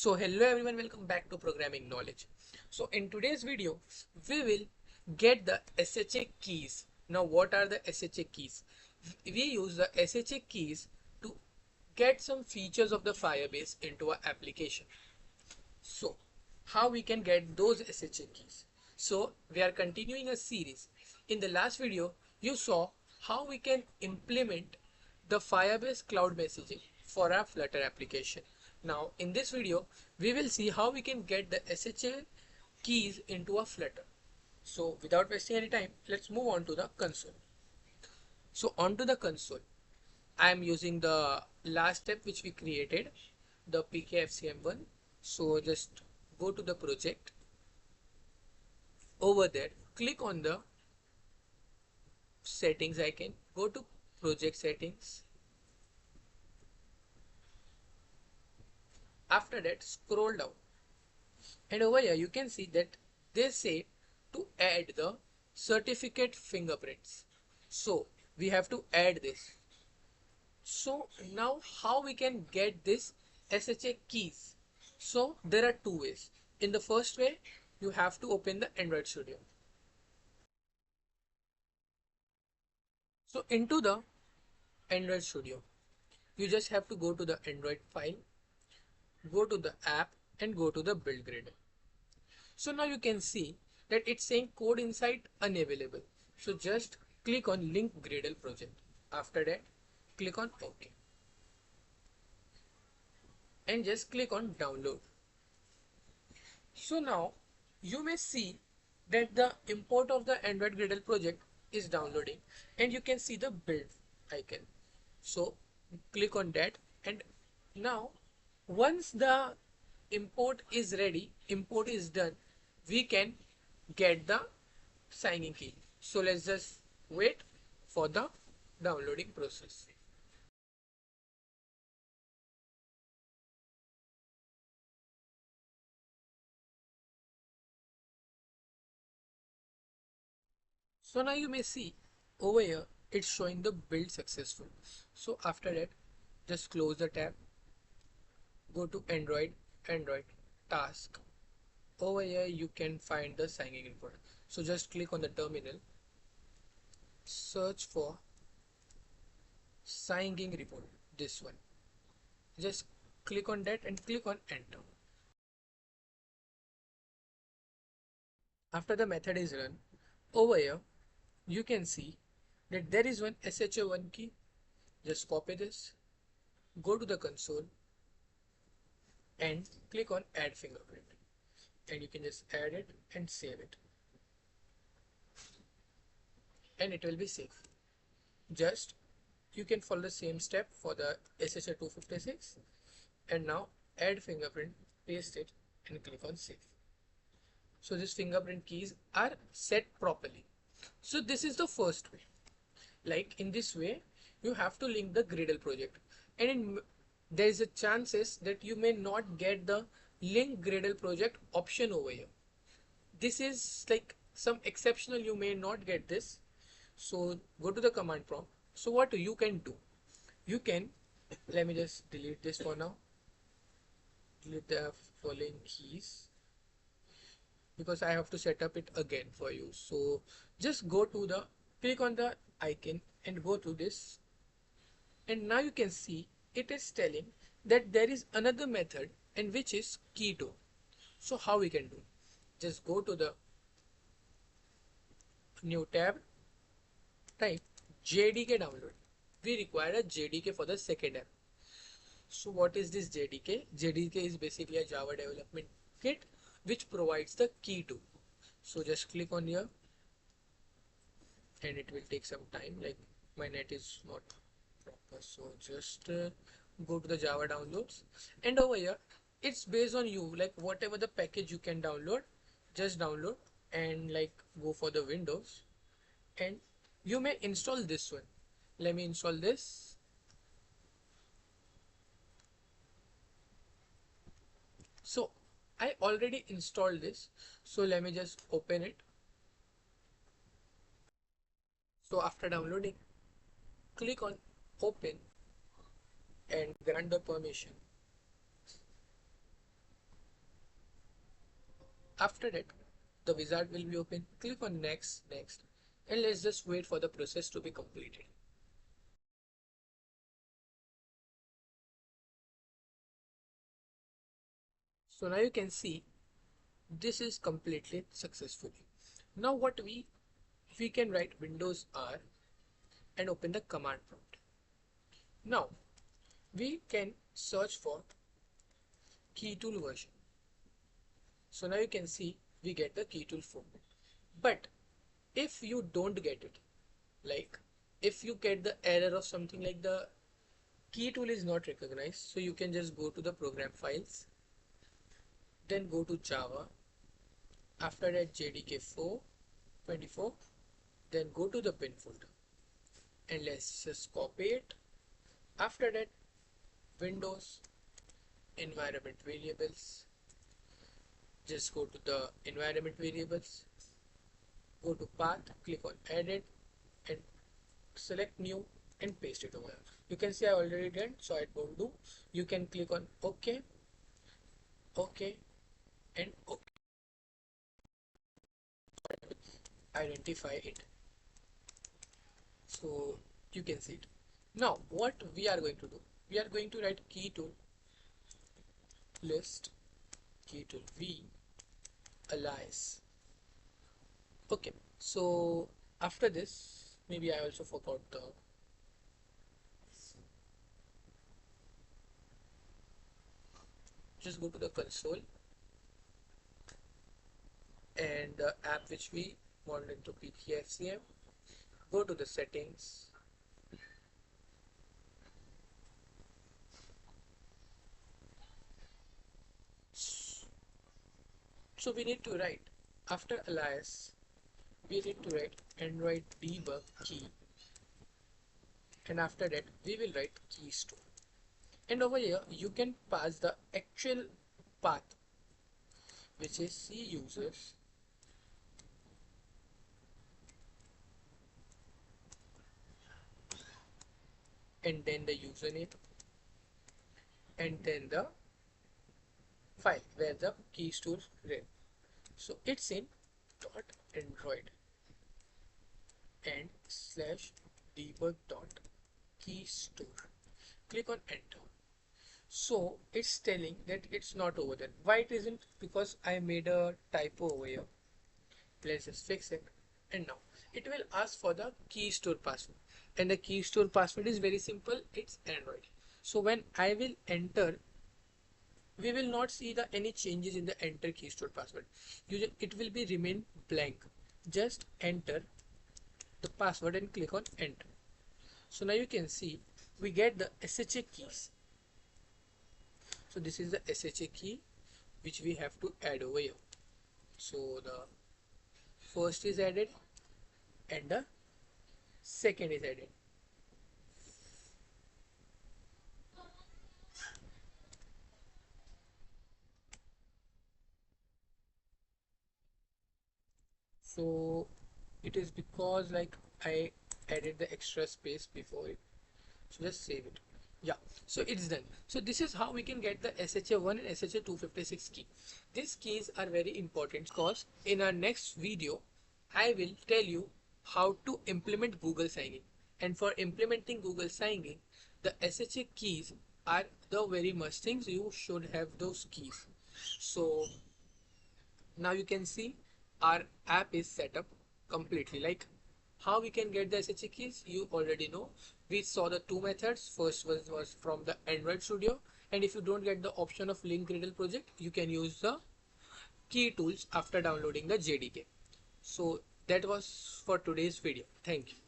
So hello everyone, welcome back to Programming Knowledge. So in today's video, we will get the SHA keys. Now what are the SHA keys? We use the SHA keys to get some features of the Firebase into our application. So how we can get those SHA keys? So we are continuing a series. In the last video, you saw how we can implement the Firebase cloud messaging for our Flutter application. Now in this video, we will see how we can get the SHA keys into a Flutter. So without wasting any time, let's move on to the console. So onto the console, I am using the last step which we created, the PKFCM1. So just go to the project. Over there, click on the settings icon, go to project settings. After that, scroll down, and over here you can see that they say to add the certificate fingerprints. So we have to add this. So now how we can get this SHA keys? So there are two ways. In the first way, you have to open the Android Studio. So into the Android Studio, you just have to go to the Android file, go to the app and go to the build gradle. So now you can see that it's saying code inside unavailable. So just click on link gradle project. After that, click on OK. And just click on download. So now you may see that the import of the Android Gradle project is downloading and you can see the build icon. So click on that, and now once the import is ready, import is done, we can get the signing key. So let's just wait for the downloading process. So now you may see over here it's showing the build successful. So after that, just close the tab, go to Android task. Over here you can find the signing input. So just click on the terminal, search for signing report, this one. Just click on that and click on enter. After the method is run, over here you can see that there is one SHA-1 key. Just copy this, go to the console and click on add fingerprint, and you can just add it and save it, and it will be safe. Just you can follow the same step for the SHA-256, and now add fingerprint, paste it and click on save. So these fingerprint keys are set properly. So this is the first way. Like in this way, you have to link the Gradle project, and there is a chances that you may not get the link Gradle project option over here. This is like some exceptional, you may not get this. So go to the command prompt. So what you can do, you can, let me just delete this for now, delete the following keys because I have to set up it again for you. So just go to the, click on the icon and go to this, and now you can see it is telling that there is another method, and which is Keytool. So how we can do, just go to the new tab, type JDK download. We require a JDK for the second app. So what is this JDK? JDK is basically a Java development kit which provides the Keytool. So just click on here, and it will take some time, like my net is not proper. So just go to the Java downloads, and over here it's based on you, like whatever the package you can download, just download, and like go for the Windows, and you may install this one. Let me install this. So I already installed this, so let me just open it. So after downloading, click on open and grant the permission. After that, the wizard will be open. Click on next, next, and let's just wait for the process to be completed. So now you can see this is completely successful. Now what we can write Windows R and open the command prompt. Now we can search for Keytool version. So now you can see we get the Keytool 4. But if you don't get it, like if you get the error of something like the Keytool is not recognized, so you can just go to the program files, then go to Java, after that JDK 4.24, then go to the bin folder and let's just copy it. After that, Windows environment variables, just go to the environment variables, go to path, click on edit and select new and paste it over. You can see I already done, so I don't do. You can click on OK, OK and OK. Identify it. So you can see it. Now what we are going to do, we are going to write Keytool list Keytool v alias. Okay, so after this, maybe I also forgot the just go to the console and the app which we wanted to PKFCM, go to the settings, so we need to write after alias, we need to write Android debug key, and after that we will write key store. And over here you can pass the actual path, which is C users and then the username and then the file where the key store is. So it's in .android and /debug.keystore. Click on enter. So it's telling that it's not over there. Why it isn't? Because I made a typo over here. Let's just fix it. And now it will ask for the key store password, and the key store password is very simple, it's Android. So when I will enter, we will not see the any changes in the enter key store password. It will be remain blank. Just enter the password and click on enter. So now you can see we get the SHA keys. So this is the SHA key which we have to add over here. So the first is added and the second is added. So it is because like I added the extra space before it. So just save it. Yeah, so it's done. So this is how we can get the SHA-1 and SHA-256 key. These keys are very important because in our next video, I will tell you how to implement Google sign-in. And for implementing Google sign-in, the SHA keys are the very must things. You should have those keys. So now you can see our app is set up completely. Like how we can get the SHA keys, you already know. We saw the two methods. First was from the Android Studio, and if you don't get the option of link Gradle project, you can use the key tools after downloading the JDK. So that was for today's video. Thank you.